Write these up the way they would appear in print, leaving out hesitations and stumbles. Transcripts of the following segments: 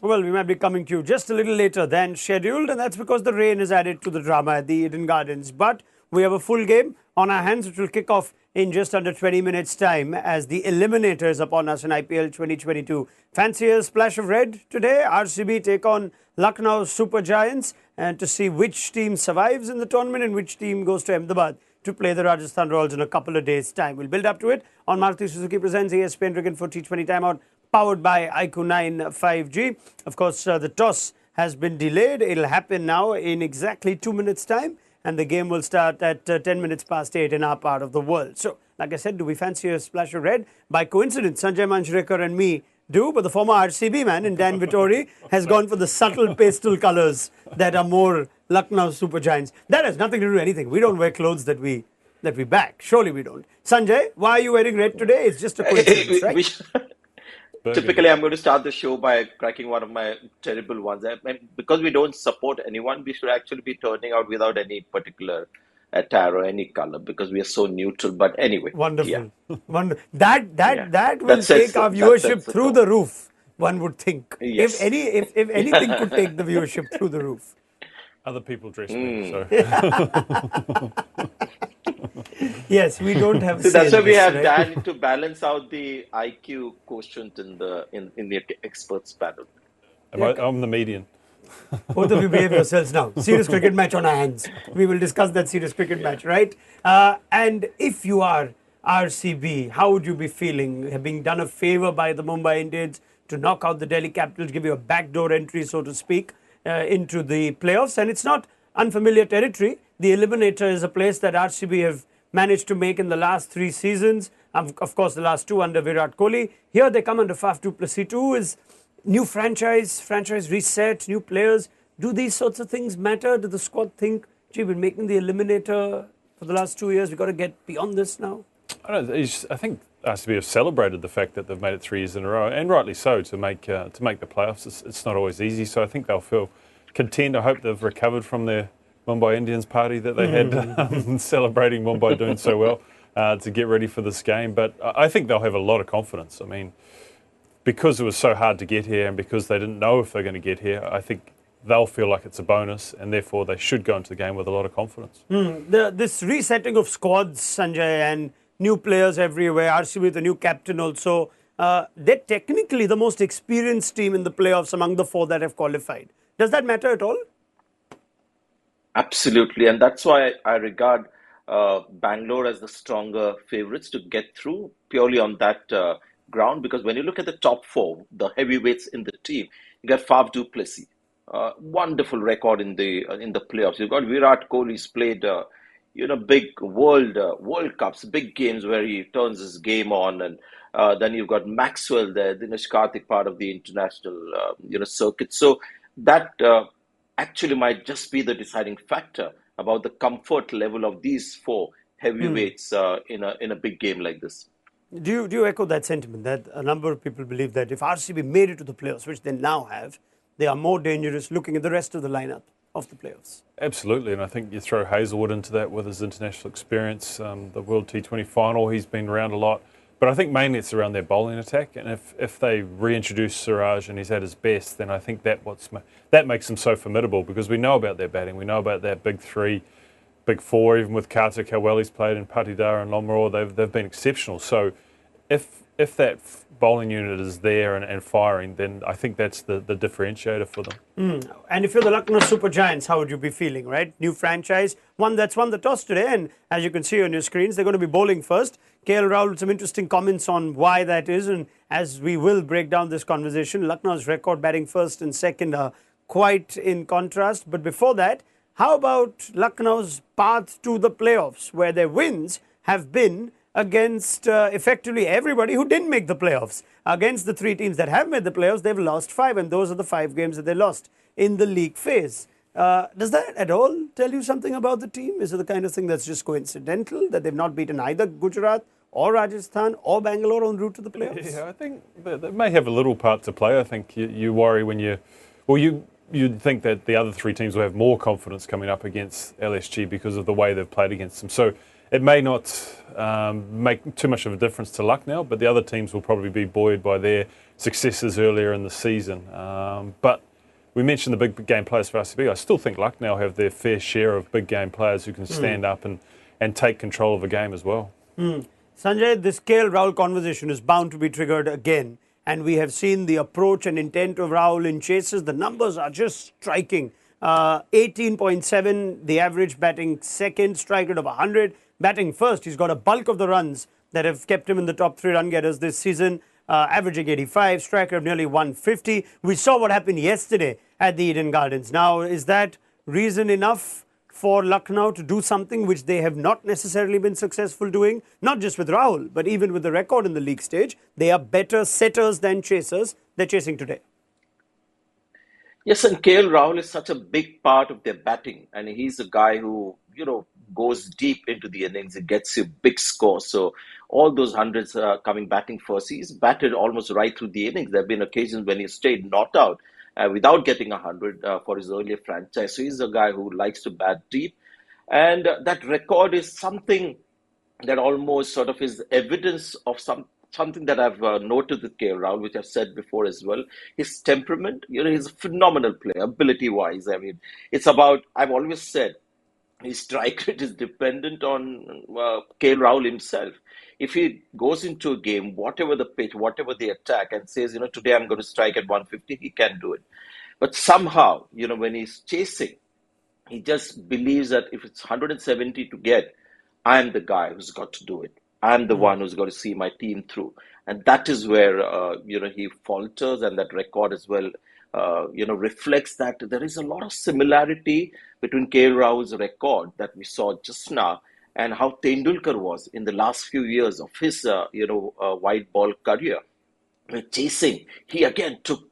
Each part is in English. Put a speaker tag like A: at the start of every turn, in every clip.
A: Well, we might be coming to you just a little later than scheduled, and that's because the rain has added to the drama at the Eden Gardens. But we have a full game on our hands, which will kick off in just under 20 minutes' time as the Eliminator is upon us in IPL 2022. Fancy a splash of red today. RCB take on Lucknow Super Giants and to see which team survives in the tournament and which team goes to Ahmedabad to play the Rajasthan Royals in a couple of days' time. We'll build up to it on Maruti Suzuki presents ESPN Cricket for T20 Timeout, powered by IQ 9 5G. Of course, the toss has been delayed. It'll happen now in exactly 2 minutes' time, and the game will start at 10 minutes past 8 in our part of the world. So, like I said, do we fancy a splash of red? By coincidence, Sanjay, Manjrekar and me do, but the former RCB man in Dan Vettori has gone for the subtle pastel colours that are more Lucknow Super Giants. That has nothing to do with anything. We don't wear clothes that we back. Surely we don't. Sanjay, why are you wearing red today? It's just a coincidence, right?
B: Typically, I'm going to start the show by cracking one of my terrible ones. Because we don't support anyone, we should actually be turning out without any particular attire or any color because we are so neutral. But anyway,
A: wonderful.
B: Yeah.
A: That will take our viewership through the roof. One would think.
B: Yes.
A: If anything could take the viewership through the roof.
C: Other people dress me, so.
A: Yes, we don't have.
B: So that's why we have Dan to balance out the IQ quotient in the experts panel.
C: I'm the median.
A: Both of you behave yourselves now. Serious cricket match on our hands. We will discuss that serious cricket match, right? And if you are RCB, how would you be feeling? Being done a favour by the Mumbai Indians to knock out the Delhi Capitals, give you a backdoor entry, so to speak, into the playoffs. And it's not unfamiliar territory. The Eliminator is a place that RCB have managed to make in the last 3 seasons. Of course, the last 2 under Virat Kohli. Here they come under Faf du Plessis too. Is new franchise reset, new players. Do these sorts of things matter? Do the squad think, gee, we're making the Eliminator for the last 2 years. We've got to get beyond this now?
C: I think RCB have celebrated the fact that they've made it 3 years in a row, and rightly so, to make the playoffs. It's not always easy, so I think they'll feel content. I hope they've recovered from their Mumbai Indians party that they had celebrating Mumbai doing so well to get ready for this game. But I think they'll have a lot of confidence. I mean, because it was so hard to get here and because they didn't know if they're going to get here, I think they'll feel like it's a bonus and therefore they should go into the game with a lot of confidence.
A: This resetting of squads, Sanjay, and new players everywhere, RCB with a new captain also, they're technically the most experienced team in the playoffs among the 4 that have qualified. Does that matter at all?
B: Absolutely, and that's why I regard Bangalore as the stronger favourites to get through purely on that ground. Because when you look at the top 4, the heavyweights in the team, you got Faf du Plessis, wonderful record in the playoffs. You've got Virat Kohli's played big World Cups, big games where he turns his game on, and then you've got Maxwell there, Dinesh Karthik, part of the international circuit. So that actually might just be the deciding factor about the comfort level of these 4 heavyweights in a big game like this.
A: Do you echo that sentiment that a number of people believe that if RCB made it to the playoffs, which they now have, they are more dangerous looking at the rest of the lineup of the playoffs? Absolutely,
C: and I think you throw Hazelwood into that with his international experience, the World T20 final, he's been around a lot. But I think mainly it's around their bowling attack, and if they reintroduce Siraj and he's at his best, then I think that makes them so formidable because we know about their batting, we know about that big 3, big 4, even with Karthik, how well he's played, and Patidar and Lomror, they've been exceptional. So if that bowling unit is there and firing, then I think that's the differentiator for them.
A: And if you're the Lucknow Super Giants, how would you be feeling, right? New franchise, one that's won the toss today, and as you can see on your screens, they're going to be bowling first. KL Rahul with some interesting comments on why that is, and as we will break down this conversation, Lucknow's record batting first and second are quite in contrast. But before that, how about Lucknow's path to the playoffs, where their wins have been against effectively everybody who didn't make the playoffs. Against the 3 teams that have made the playoffs, they've lost 5, and those are the 5 games that they lost in the league phase. Does that at all tell you something about the team? Is it the kind of thing that's just coincidental, that they've not beaten either Gujarat or Rajasthan or Bangalore en route to the playoffs?
C: Yeah, I think that may have a little part to play. I think you worry when you'd think that the other 3 teams will have more confidence coming up against LSG because of the way they've played against them. So it may not make too much of a difference to Lucknow, but the other teams will probably be buoyed by their successes earlier in the season. But we mentioned the big game players for RCB. I still think Lucknow have their fair share of big game players who can stand up and take control of a game as well.
A: Sanjay, this KL Rahul conversation is bound to be triggered again. And we have seen the approach and intent of Rahul in chases. The numbers are just striking. 18.7, the average, batting second, strike rate of 100. Batting first, he's got a bulk of the runs that have kept him in the top 3 run getters this season. Averaging 85, strike rate of nearly 150. We saw what happened yesterday at the Eden Gardens. Now, is that reason enough for Lucknow to do something which they have not necessarily been successful doing? Not just with Rahul, but even with the record in the league stage. They are better setters than chasers. They're chasing today.
B: Yes, and KL Rahul is such a big part of their batting. And he's a guy who, goes deep into the innings. It gets you big scores. So all those hundreds coming batting first. He's batted almost right through the innings. There have been occasions when he stayed not out without getting 100 for his earlier franchise. So he's a guy who likes to bat deep. And that record is something that almost sort of is evidence of something that I've noted with KL Rahul, which I've said before as well. His temperament, he's a phenomenal player, ability-wise. I mean, it's about, I've always said, his strike rate is dependent on KL Rahul himself. If he goes into a game, whatever the pitch, whatever the attack, and says, today I'm going to strike at 150, he can do it. But somehow, when he's chasing, he just believes that if it's 170 to get, I'm the guy who's got to do it. I'm the one who's got to see my team through. And that is where, he falters, and that record as well, reflects that there is a lot of similarity between KL Rahul's record that we saw just now and how Tendulkar was in the last few years of his, white ball career. With chasing, he again took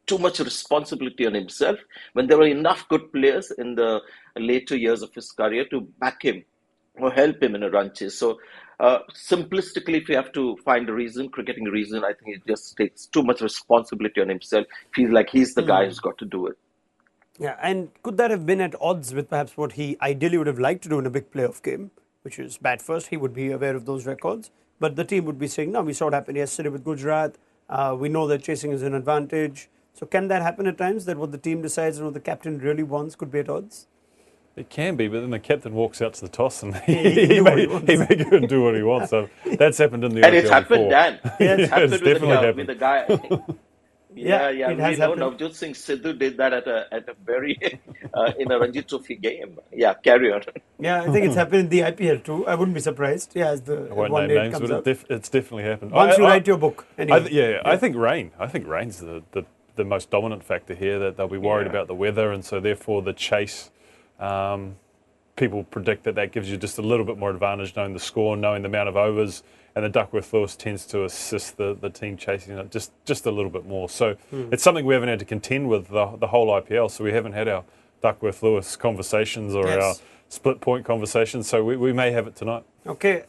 B: too much responsibility on himself when there were enough good players in the later years of his career to back him or help him in a run chase. So simplistically, if you have to find a reason, cricketing reason, I think it just takes too much responsibility on himself. Feels like he's the guy who's got to do it.
A: Yeah, and could that have been at odds with perhaps what he ideally would have liked to do in a big playoff game, which is bat first? He would be aware of those records. But the team would be saying, no, we saw what happened yesterday with Gujarat. We know that chasing is an advantage. So can that happen at times, that what the team decides and what the captain really wants could be at odds?
C: It can be, but then the captain walks out to the toss and he may go and do what he wants. So that's happened in the
B: And it's happened, Dan. It's happened
C: definitely
B: with the guy. Yeah.
A: It has happened.
B: Navjot Singh Sidhu did that at a very in a Ranji Trophy game. Yeah, carry on.
A: Yeah, I think it's happened in the IPL too. I wouldn't be surprised. Yeah, as the
C: I won't
A: one
C: name
A: day
C: names,
A: comes
C: but
A: out.
C: it's definitely happened.
A: Once you write your book. Anyway.
C: I think rain. I think rain's the most dominant factor here. That they'll be worried about the weather, and so therefore the chase. People predict that gives you just a little bit more advantage, knowing the score, knowing the amount of overs, and the Duckworth-Lewis tends to assist the team chasing it just a little bit more. So it's something we haven't had to contend with the whole IPL, so we haven't had our Duckworth-Lewis conversations or our split point conversations, so we may have it tonight.
A: Okay,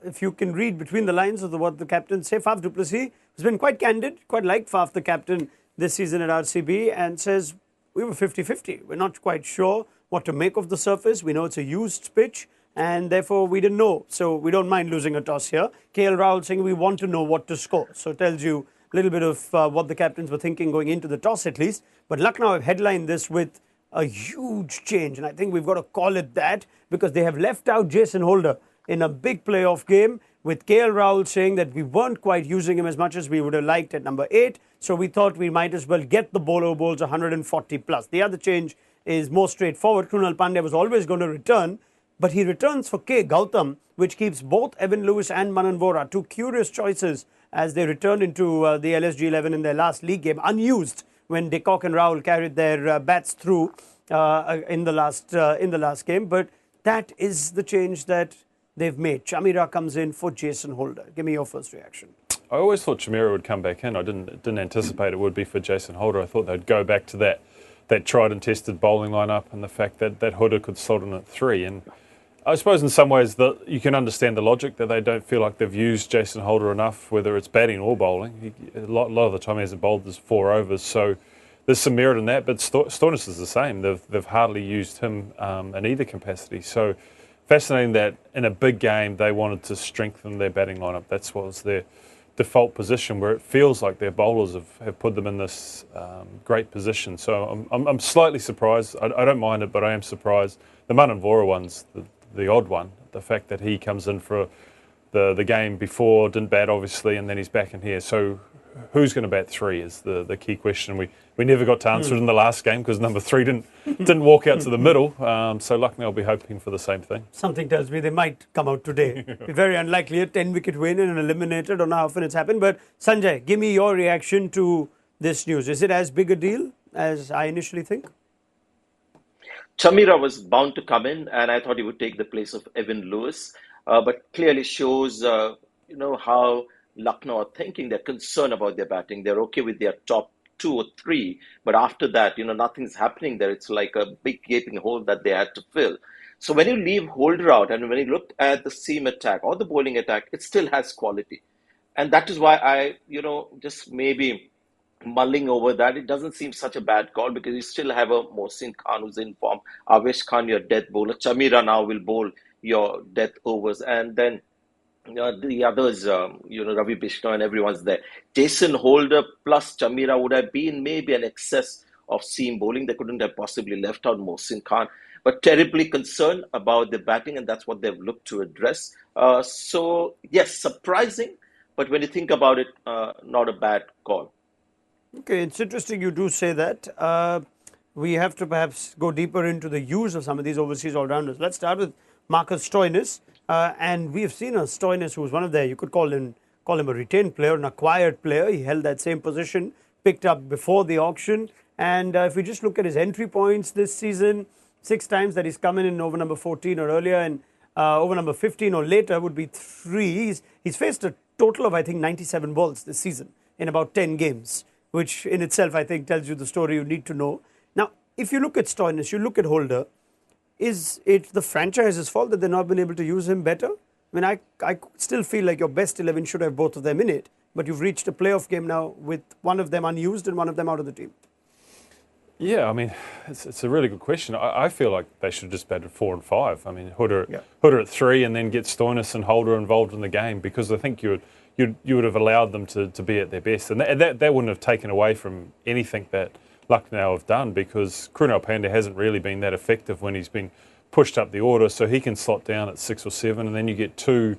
A: if you can read between the lines of what the captain say, Faf du Plessis has been quite candid, quite like Faf, the captain, this season at RCB, and says, we were 50-50. We're not quite sure what to make of the surface. We know it's a used pitch, and therefore we didn't know. So we don't mind losing a toss here. KL Rahul saying we want to know what to score. So it tells you a little bit of what the captains were thinking going into the toss at least. But Lucknow have headlined this with a huge change, and I think we've got to call it that because they have left out Jason Holder in a big playoff game, with KL Rahul saying that we weren't quite using him as much as we would have liked at number 8. So we thought we might as well get the bowler who bowls 140 plus. The other change is more straightforward. Krunal Pandya was always going to return, but he returns for K. Gautam, which keeps both Evan Lewis and Manan Vora, two curious choices as they returned into the LSG 11 in their last league game, unused when De Kock and Rahul carried their bats through in the last game. But that is the change that they've made. Chamira comes in for Jason Holder. Give me your first reaction.
C: I always thought Chamira would come back in. I didn't anticipate it would be for Jason Holder. I thought they'd go back to that tried and tested bowling lineup and the fact that Huda could slot in at 3. And I suppose in some ways that you can understand the logic that they don't feel like they've used Jason Holder enough, whether it's batting or bowling. A lot of the time he hasn't bowled his 4 overs, so there's some merit in that. But Stoinis is the same. They've hardly used him in either capacity. So fascinating that in a big game they wanted to strengthen their batting lineup. That's what was their default position, where it feels like their bowlers have put them in this great position. So I'm slightly surprised. I don't mind it, but I am surprised. The Manjrekar one's the odd one. The fact that he comes in for the game before, didn't bat obviously, and then he's back in here. So who's going to bat three is the key question. We never got to answer it in the last game because number three didn't walk out to the middle. So Lucknow will be hoping for the same thing.
A: Something tells me they might come out today. Be very unlikely. A 10-wicket win in an eliminator. Don't know how often it's happened. But Sanjay, give me your reaction to this news. Is it as big a deal as I initially think?
B: Chamira was bound to come in, and I thought he would take the place of Evan Lewis. But clearly shows, how Lucknow are thinking. They're concerned about their batting. They're okay with their top 2 or 3, but after that, nothing's happening there. It's like a big gaping hole that they had to fill. So when you leave Holder out, and when you look at the seam attack or the bowling attack, it still has quality, and that is why I, just maybe mulling over that. It doesn't seem such a bad call because you still have a Mohsin Khan who's in form, Avesh Khan your death bowler, Chamira now will bowl your death overs, and then the others, Ravi Bishnoi and everyone's there. Jason Holder plus Chamira would have been maybe an excess of seam bowling. They couldn't have possibly left out Mohsin Khan, but terribly concerned about the batting, and that's what they've looked to address. So, yes, surprising, but when you think about it, not a bad call.
A: Okay, it's interesting you do say that. We have to perhaps go deeper into the use of some of these overseas all-rounders. Let's start with Marcus Stoinis. And we have seen a Stoinis who was one of you could call him a retained player, an acquired player. He held that same position, picked up before the auction. And if we just look at his entry points this season, 6 times that he's come in over number 14 or earlier, and over number 15 or later would be 3. He's faced a total of, I think, 97 balls this season in about 10 games, which in itself, I think, tells you the story you need to know. Now, if you look at Stoinis, you look at Holder, is it the franchise's fault that they've not been able to use him better? I mean, I still feel like your best 11 should have both of them in it, but you've reached a playoff game now with one of them unused and one of them out of the team.
C: Yeah, I mean, it's a really good question. I feel like they should have just batted 4 and 5. I mean, Holder at 3 and then get Stoinis and Holder involved in the game, because I think you would have allowed them to be at their best. And that wouldn't have taken away from anything that Lucknow have done, because Krunal Pandya hasn't really been that effective when he's been pushed up the order, so he can slot down at 6 or 7, and then you get 2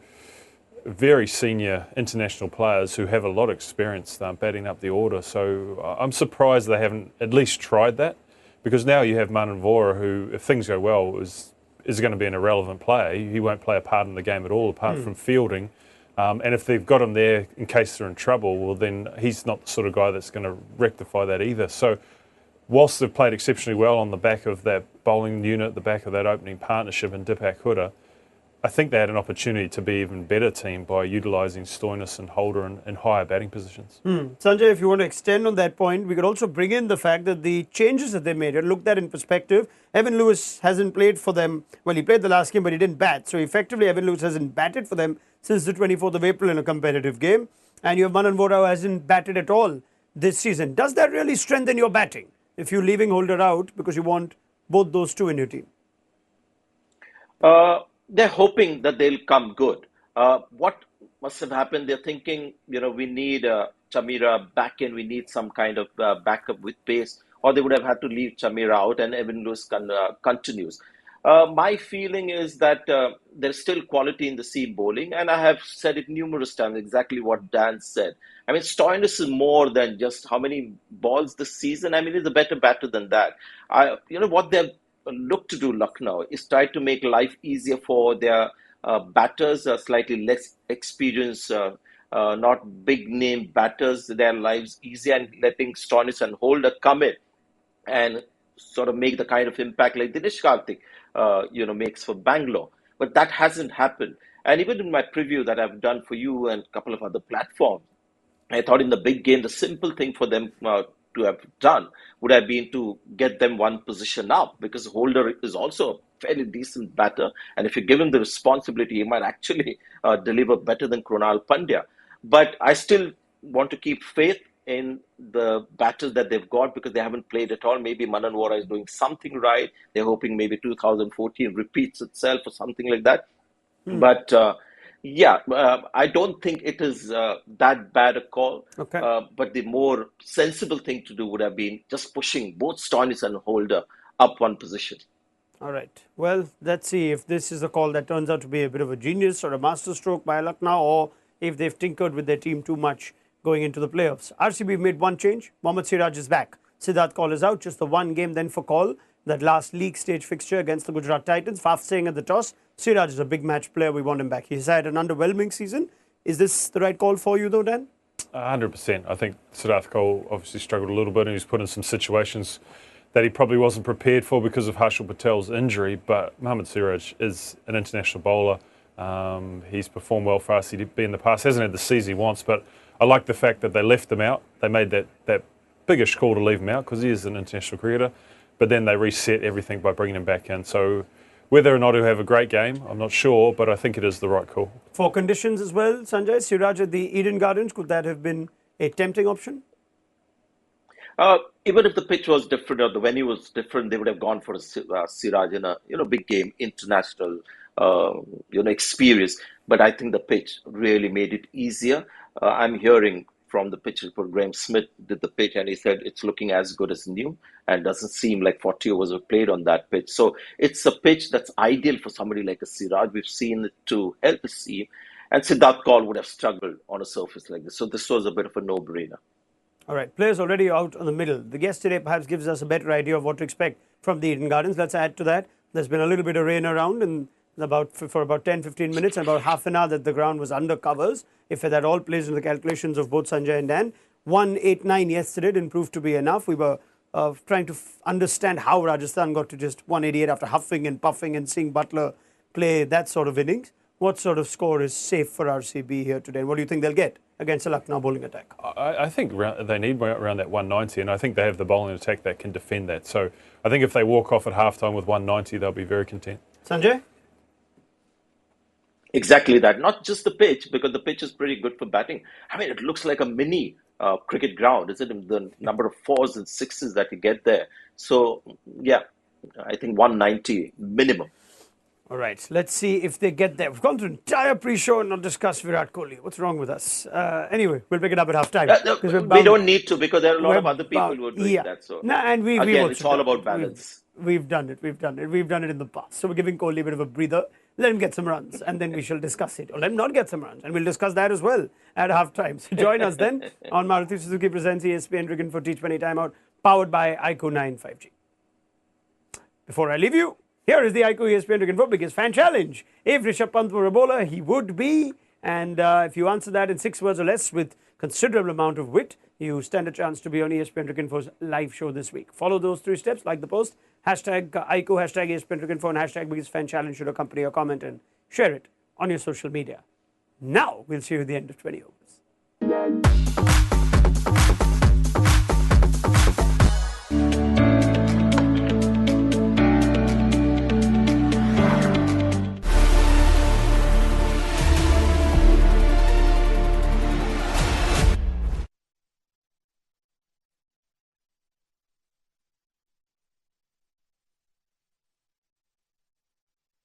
C: very senior international players who have a lot of experience batting up the order. So I'm surprised they haven't at least tried that, because now you have Manjrekar, who, if things go well, is going to be an irrelevant player. He won't play a part in the game at all, apart from fielding. And if they've got him there in case they're in trouble, well, then he's not the sort of guy that's going to rectify that either. So whilst they've played exceptionally well on the back of that bowling unit, the back of that opening partnership in Dipak Hooda, I think they had an opportunity to be an even better team by utilising Stoinis and Holder in higher batting positions.
A: Sanjay, if you want to extend on that point, we could also bring in the fact that the changes that they made, and look that in perspective, Evan Lewis hasn't played for them. Well, he played the last game, but he didn't bat. So effectively, Evan Lewis hasn't batted for them since the 24th of April in a competitive game. And you have Manjrekar who hasn't batted at all this season. Does that really strengthen your batting if you're leaving Holder out because you want both those 2 in your team?
B: They're hoping that they'll come good. What must have happened? They're thinking, we need Chamira back in. We need some kind of backup with pace, or they would have had to leave Chamira out and Evan Lewis continues. My feeling is that there's still quality in the seam bowling, and I have said it numerous times, exactly what Dan said. I mean, Stoinis is more than just how many balls this season. I mean, he's a better batter than that. What they've looked to do, Lucknow, is try to make life easier for their batters, slightly less experienced, not big name batters, their lives easier, and letting Stoinis and Holder come in and sort of make the kind of impact like Dinesh Karthik, makes for Bangalore. But that hasn't happened. And even in my preview that I've done for you and a couple of other platforms, I thought in the big game, the simple thing for them to have done would have been to get them one position up, because Holder is also a fairly decent batter. And if you give him the responsibility, he might actually deliver better than Krunal Pandya. But I still want to keep faith in the batters that they've got because they haven't played at all. Maybe Manan Vora is doing something right. They're hoping maybe 2014 repeats itself or something like that. But I don't think it is that bad a call.
A: Okay.
B: But the more sensible thing to do would have been just pushing both Stoinis and Holder up one position.
A: All right. Well, let's see if this is a call that turns out to be a bit of a genius or a masterstroke by Lucknow, or if they've tinkered with their team too much going into the playoffs. RCB made one change. Mohammad Siraj is back. Siddharth Kaul is out. Just the one game then for Kaul. That last league stage fixture against the Gujarat Titans. Faf saying at the toss, Siraj is a big match player. We want him back. He's had an underwhelming season. Is this the right call for you though, Dan?
C: 100%. I think Siddharth Kaul obviously struggled a little bit and he's put in some situations that he probably wasn't prepared for because of Harshal Patel's injury. But Mohammad Siraj is an international bowler. He's performed well for RCB in the past. Hasn't had the season he wants, but I like the fact that they left him out. They made that biggish call to leave him out because he is an international cricketer. But then they reset everything by bringing him back in. So whether or not he'll have a great game, I'm not sure, but I think it is the right call.
A: For conditions as well, Sanjay, Siraj at the Eden Gardens, could that have been a tempting option?
B: Even if the pitch was different or the venue was different, they would have gone for a Siraj in a big game, international experience. But I think the pitch really made it easier. I'm hearing from the pitch report, Graham Smith did the pitch and he said it's looking as good as new and doesn't seem like 40 overs were played on that pitch. So it's a pitch that's ideal for somebody like a Siraj. We've seen it to help the team, and Siddharth Kaul would have struggled on a surface like this. So this was a bit of a no-brainer.
A: All right, players already out on the middle. The guest today perhaps gives us a better idea of what to expect from the Eden Gardens. Let's add to that. There's been a little bit of rain around and for about 10-15 minutes and about half an hour that the ground was under covers. If that all plays into the calculations of both Sanjay and Dan. 189 yesterday didn't prove to be enough. We were trying to understand how Rajasthan got to just 188 after huffing and puffing and seeing Butler play that sort of innings. What sort of score is safe for RCB here today? And what do you think they'll get against a Lucknow bowling attack?
C: I think they need around that 190, and I think they have the bowling attack that can defend that. So I think if they walk off at halftime with 190, they'll be very content.
A: Sanjay?
B: Exactly that. Not just the pitch, because the pitch is pretty good for batting. I mean, it looks like a mini cricket ground, isn't it? The number of fours and sixes that you get there. So, yeah, I think 190 minimum.
A: All right, let's see if they get there. We've gone through an entire pre-show and not discussed Virat Kohli. What's wrong with us? Anyway, we'll pick it up at half-time.
B: We don't need to, because there are a lot of other people who are doing that. So
A: and
B: it's all about balance.
A: We've done it in the past. So we're giving Kohli a bit of a breather. Let him get some runs and then we shall discuss it. Or let him not get some runs and we'll discuss that as well at half-time. So join us then on Maruti Suzuki presents ESPN Cricket for T20 Timeout, powered by ICO 9 5G. Before I leave you, here is the ICO ESPN Cricket for Biggest Fan Challenge. If Rishabh Pant were a bowler, he would be. And if you answer that in 6 words or less with considerable amount of wit, you stand a chance to be on ESPN Cricket Info's live show this week. Follow those 3 steps, like the post, hashtag ICO, hashtag ESPN Cricket Info, and hashtag Biggest Fan Challenge should accompany your comment, and share it on your social media. Now, we'll see you at the end of 20 overs.